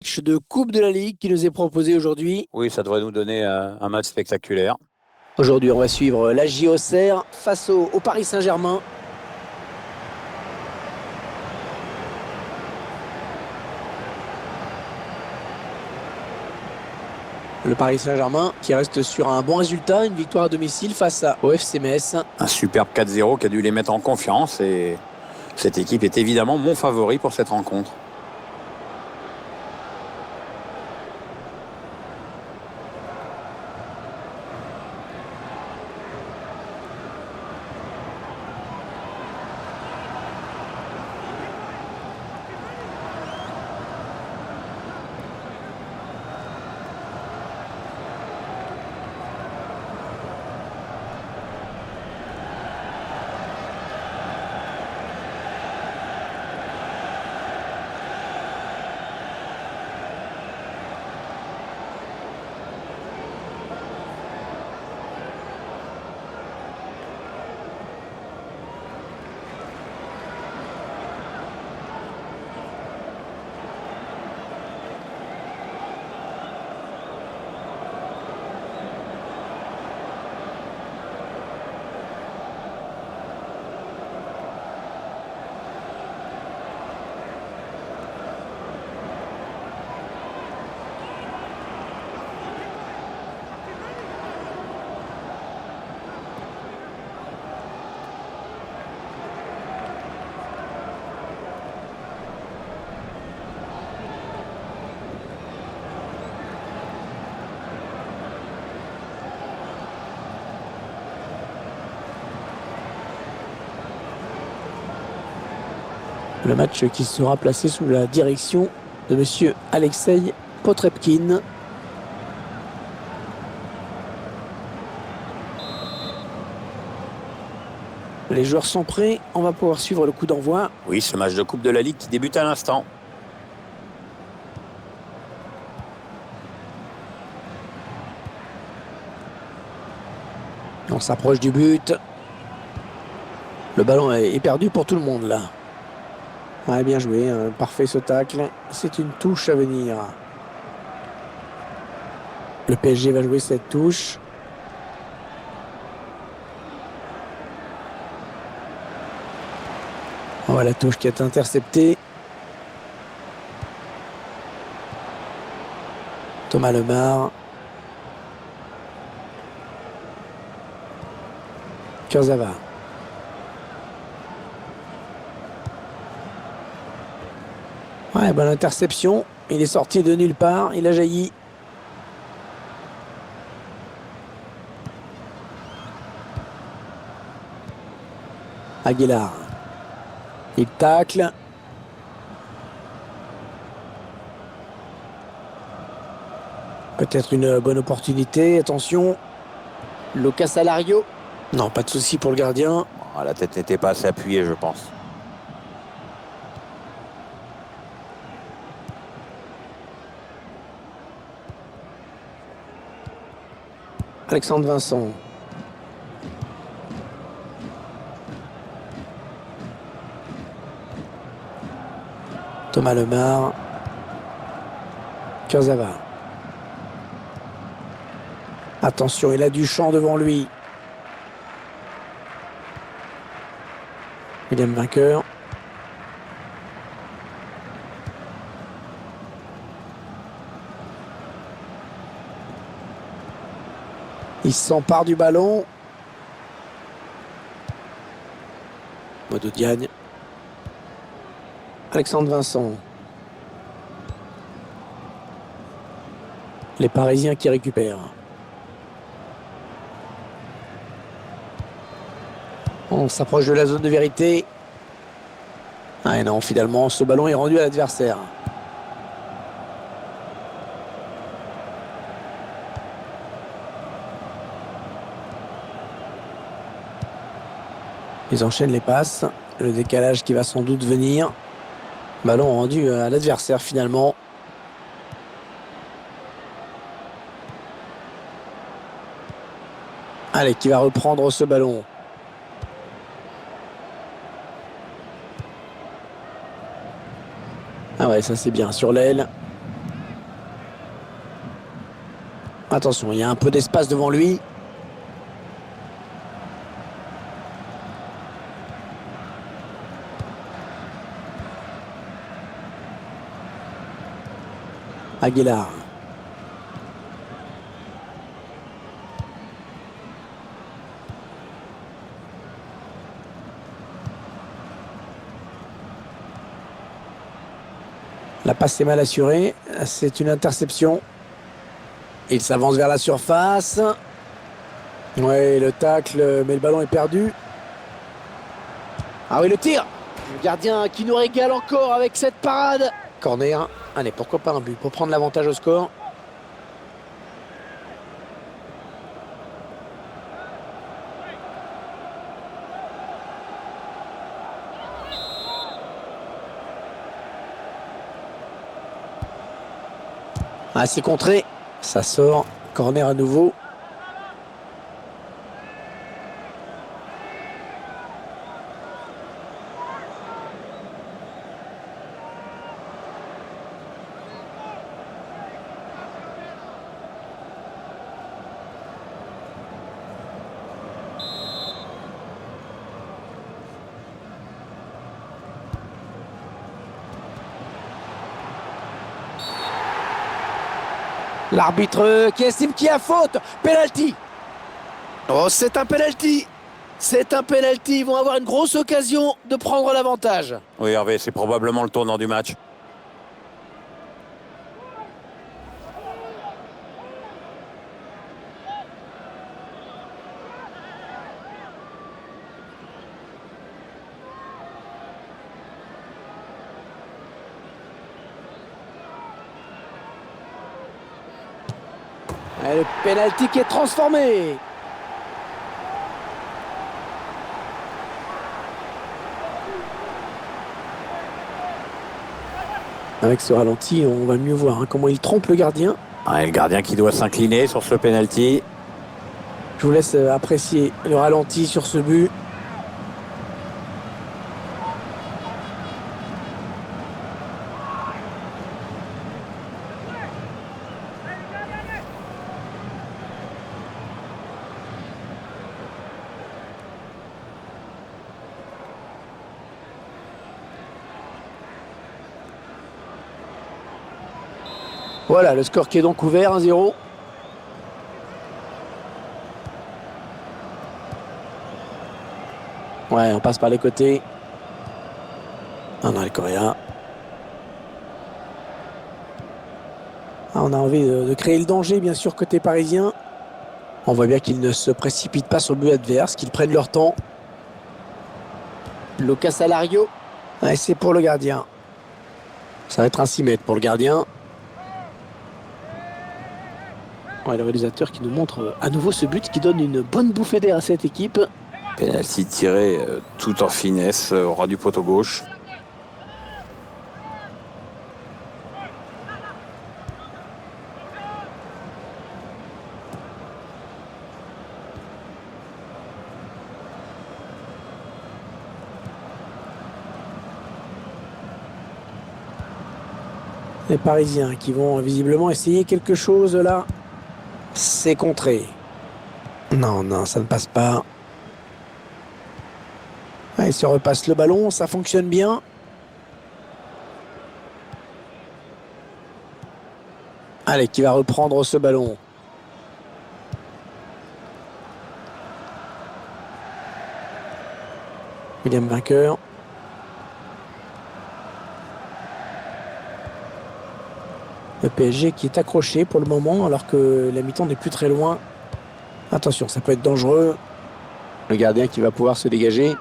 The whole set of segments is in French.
Match de Coupe de la Ligue qui nous est proposé aujourd'hui. Oui, ça devrait nous donner un match spectaculaire. Aujourd'hui, on va suivre la JOCR face au Paris Saint-Germain. Le Paris Saint-Germain qui reste sur un bon résultat, une victoire à domicile face au FC Metz. Un superbe 4-0 qui a dû les mettre en confiance et cette équipe est évidemment mon favori pour cette rencontre. Le match qui sera placé sous la direction de monsieur Alexei Potrepkin. Les joueurs sont prêts, on va pouvoir suivre le coup d'envoi. Oui, ce match de Coupe de la Ligue qui débute à l'instant. On s'approche du but. Le ballon est perdu pour tout le monde là. Ouais, bien joué, parfait ce tacle. C'est une touche à venir. Le PSG va jouer cette touche. On voit la touche qui est interceptée. Thomas Lemar. Kurzawa. Ouais, bonne interception. Il est sorti de nulle part. Il a jailli. Aguilar. Il tacle. Peut-être une bonne opportunité. Attention. Lucas Alario. Non, pas de souci pour le gardien. Bon, la tête n'était pas assez appuyée, je pense. Alexandre Vincent. Thomas Lemar. Kurzawa. Attention, il a du champ devant lui. William Vainqueur. Il s'empare du ballon. Modou Diagne. Alexandre Vincent. Les Parisiens qui récupèrent. On s'approche de la zone de vérité. Ah et non, finalement, ce ballon est rendu à l'adversaire. Ils enchaînent les passes. Le décalage qui va sans doute venir. Ballon rendu à l'adversaire finalement. Allez, qui va reprendre ce ballon. Ah ouais, ça c'est bien. Sur l'aile. Attention, il y a un peu d'espace devant lui. Aguilar. La passe est mal assurée. C'est une interception. Il s'avance vers la surface. Oui, le tacle, mais le ballon est perdu. Ah oui, le tir. Le gardien qui nous régale encore avec cette parade. Corner. Allez, pourquoi pas un but pour prendre l'avantage au score. Ah, c'est contré. Ça sort. Corner à nouveau. L'arbitre qui estime qu'il y a faute. Penalty. Oh, c'est un penalty. C'est un penalty. Ils vont avoir une grosse occasion de prendre l'avantage. Oui, Hervé, c'est probablement le tournant du match. Et le penalty qui est transformé. Avec ce ralenti, on va mieux voir comment il trompe le gardien. Ah, et le gardien qui doit s'incliner sur ce penalty. Je vous laisse apprécier le ralenti sur ce but. Voilà, le score qui est donc ouvert, 1-0. Ouais, on passe par les côtés. André Correa. Ah, on a envie de créer le danger, bien sûr, côté parisien. On voit bien qu'ils ne se précipitent pas sur le but adverse, qu'ils prennent leur temps. Lucas Alario. Ouais, c'est pour le gardien. Ça va être un 6 mètres pour le gardien. Ouais, le réalisateur qui nous montre à nouveau ce but qui donne une bonne bouffée d'air à cette équipe. Penalty tiré tout en finesse au ras du poteau gauche. Les Parisiens qui vont visiblement essayer quelque chose là. C'est contré. Non, non, ça ne passe pas. Ah, il se repasse le ballon, ça fonctionne bien. Allez, qui va reprendre ce ballon? William vainqueur. Le PSG qui est accroché pour le moment alors que la mi-temps n'est plus très loin. Attention, ça peut être dangereux. Le gardien qui va pouvoir se dégager.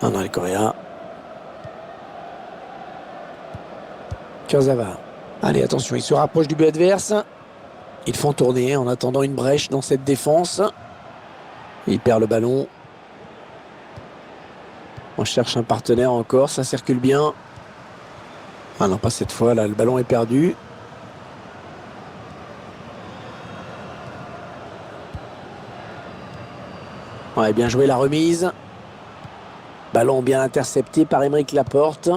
André Correa. Kurzawa. Allez, attention, il se rapproche du but adverse. Ils font tourner en attendant une brèche dans cette défense. Il perd le ballon. On cherche un partenaire encore, ça circule bien. Ah non, pas cette fois, là, le ballon est perdu. Ouais, bien joué la remise. Ballon bien intercepté par Aymeric Laporte.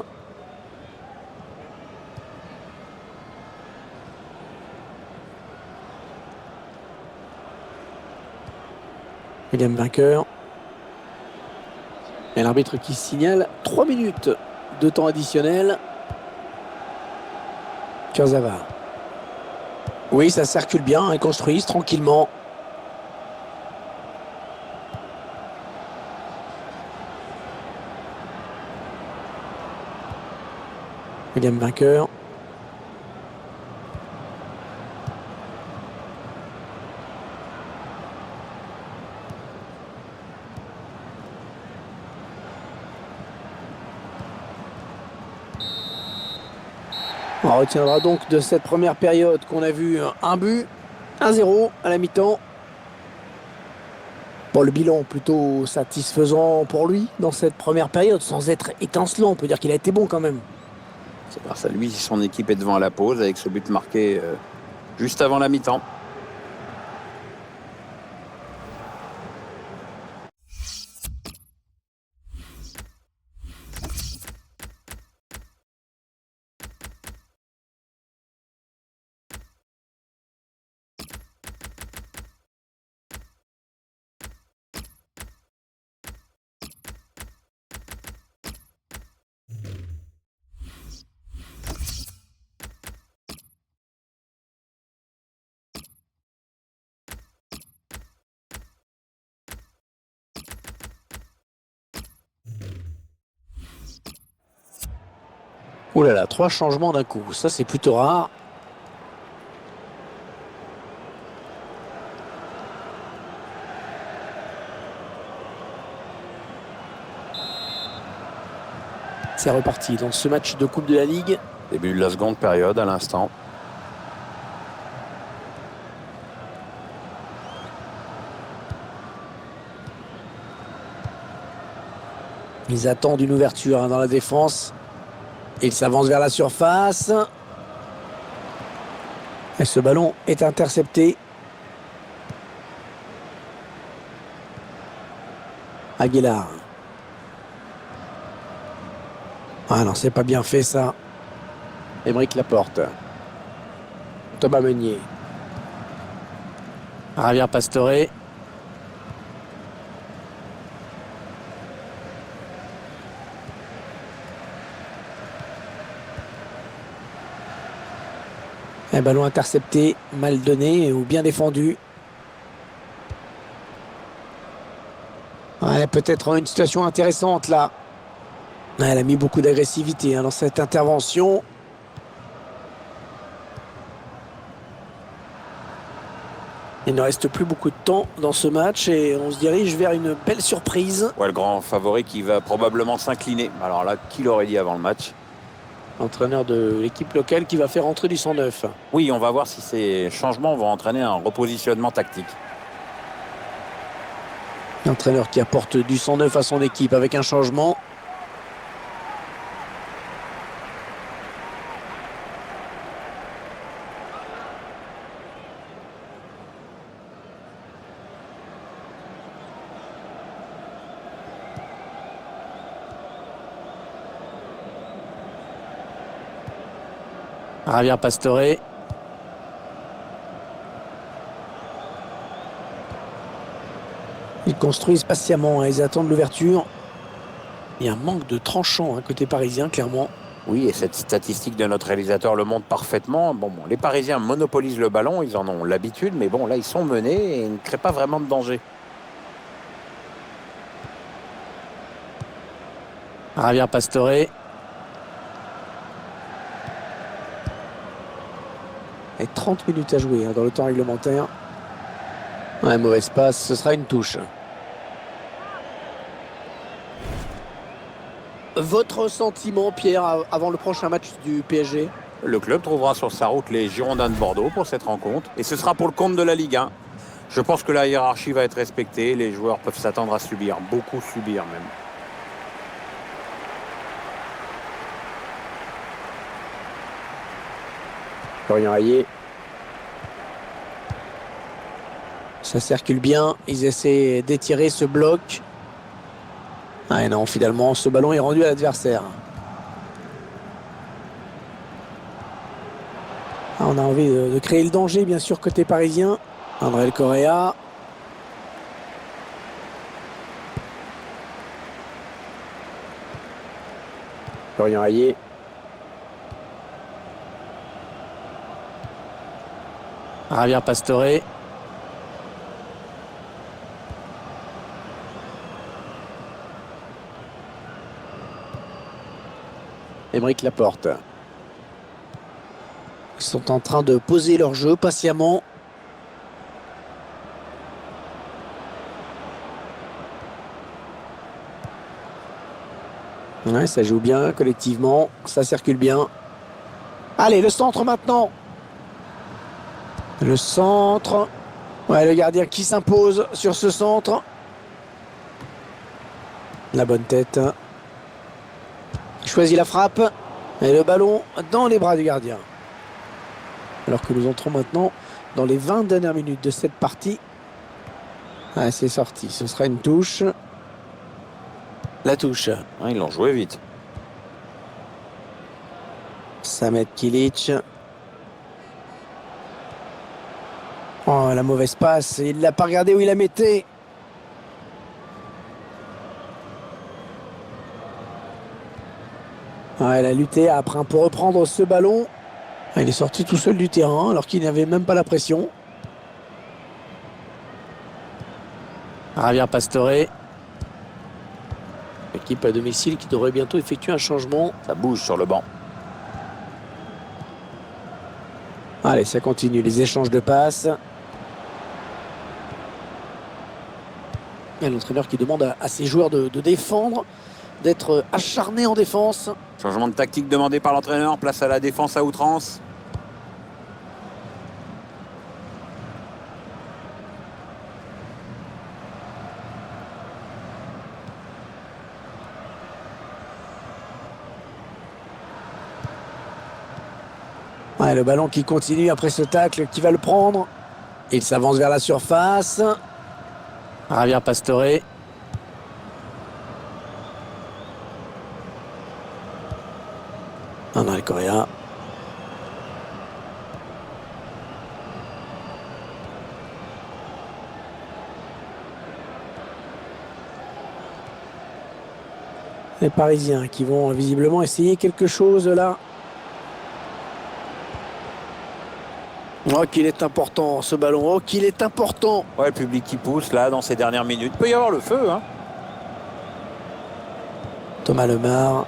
William vainqueur. Et l'arbitre qui signale 3 minutes de temps additionnel. Kurzawa. Oui, ça circule bien, ils construisent tranquillement. William vainqueur. On retiendra donc de cette première période qu'on a vu un but, 1-0 à la mi-temps. Bon, le bilan plutôt satisfaisant pour lui dans cette première période, sans être étincelant. On peut dire qu'il a été bon quand même. C'est grâce à lui si son équipe est devant à la pause avec ce but marqué juste avant la mi-temps. Ouh là là, 3 changements d'un coup, ça c'est plutôt rare. C'est reparti dans ce match de Coupe de la Ligue. Début de la seconde période à l'instant. Ils attendent une ouverture dans la défense. Ils s'avancent vers la surface. Et ce ballon est intercepté. Aguilar. Ah non, c'est pas bien fait ça. Aymeric Laporte. Thomas Meunier. Javier Pastore. Un ballon intercepté, mal donné ou bien défendu. Ouais, peut-être une situation intéressante là. Ouais, elle a mis beaucoup d'agressivité dans cette intervention. Il ne reste plus beaucoup de temps dans ce match et on se dirige vers une belle surprise. Ouais, le grand favori qui va probablement s'incliner. Alors là, qui l'aurait dit avant le match? Entraîneur de l'équipe locale qui va faire entrer du 109. Oui, on va voir si ces changements vont entraîner un repositionnement tactique. L'entraîneur qui apporte du 109 à son équipe avec un changement. Javier Pastore. Ils construisent patiemment, ils attendent l'ouverture. Il y a un manque de tranchant côté parisien, clairement. Oui, et cette statistique de notre réalisateur le montre parfaitement. Bon, les Parisiens monopolisent le ballon, ils en ont l'habitude, mais bon, là, ils sont menés et ils ne créent pas vraiment de danger. Javier Pastore. Et 30 minutes à jouer dans le temps réglementaire. Ouais, mauvaise passe, ce sera une touche. Votre sentiment, Pierre, avant le prochain match du PSG? Le club trouvera sur sa route les Girondins de Bordeaux pour cette rencontre, et ce sera pour le compte de la Ligue 1. Je pense que la hiérarchie va être respectée, les joueurs peuvent s'attendre à subir, beaucoup subir même. Florian Hayé. Ça circule bien. Ils essaient d'étirer ce bloc. Ah et non, finalement, ce ballon est rendu à l'adversaire. Ah, on a envie de créer le danger, bien sûr, côté parisien. André Correa. Florian Hayé. Javier Pastore. Aymeric Laporte. Ils sont en train de poser leur jeu patiemment. Ouais, ça joue bien collectivement, ça circule bien. Allez, le centre maintenant. Le centre. Ouais, le gardien qui s'impose sur ce centre. La bonne tête. Il choisit la frappe. Et le ballon dans les bras du gardien. Alors que nous entrons maintenant dans les 20 dernières minutes de cette partie. Ah, c'est sorti. Ce sera une touche. La touche. Ils l'ont joué vite. Samet Kilic. Oh, la mauvaise passe. Il ne l'a pas regardé où il la mettait. Ah, elle a lutté après pour reprendre ce ballon. Il est sorti tout seul du terrain alors qu'il n'avait même pas la pression. Javier Pastore. Équipe à domicile qui devrait bientôt effectuer un changement. Ça bouge sur le banc. Allez, ça continue, les échanges de passes. Il y a l'entraîneur qui demande à ses joueurs de défendre, d'être acharnés en défense. Changement de tactique demandé par l'entraîneur, place à la défense à outrance. Ouais, le ballon qui continue après ce tacle, qui va le prendre. Il s'avance vers la surface. Javier Pastore. André Correa. Les Parisiens qui vont visiblement essayer quelque chose là. Oh, qu'il est important ce ballon. Oh, qu'il est important. Ouais, le public qui pousse là dans ces dernières minutes. Il peut y avoir le feu, hein. Thomas Lemar.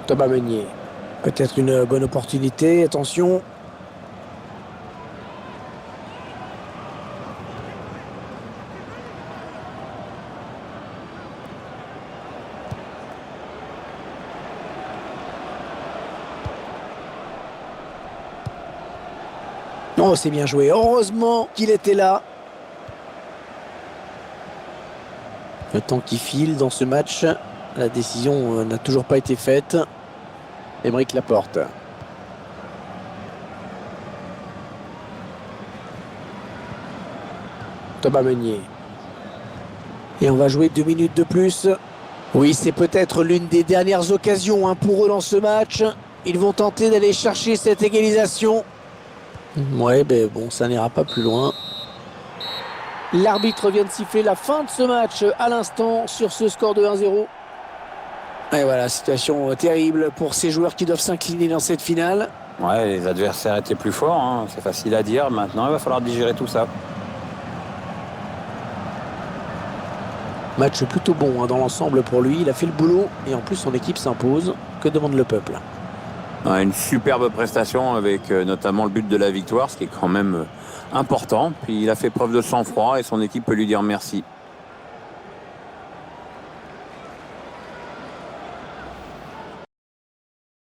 Thomas Meunier. Peut-être une bonne opportunité. Attention. Oh, c'est bien joué. Heureusement qu'il était là. Le temps qui file dans ce match. La décision n'a toujours pas été faite. Aymeric Laporte. Thomas Meunier. Et on va jouer 2 minutes de plus. Oui, c'est peut-être l'une des dernières occasions pour eux dans ce match. Ils vont tenter d'aller chercher cette égalisation. Ouais, ben bon, ça n'ira pas plus loin. L'arbitre vient de siffler la fin de ce match à l'instant sur ce score de 1-0. Et voilà, situation terrible pour ces joueurs qui doivent s'incliner dans cette finale. Ouais, les adversaires étaient plus forts, hein. C'est facile à dire. Maintenant, il va falloir digérer tout ça. Match plutôt bon dans l'ensemble pour lui. Il a fait le boulot et en plus son équipe s'impose. Que demande le peuple? Ouais, une superbe prestation avec notamment le but de la victoire, ce qui est quand même important. Puis il a fait preuve de sang-froid et son équipe peut lui dire merci.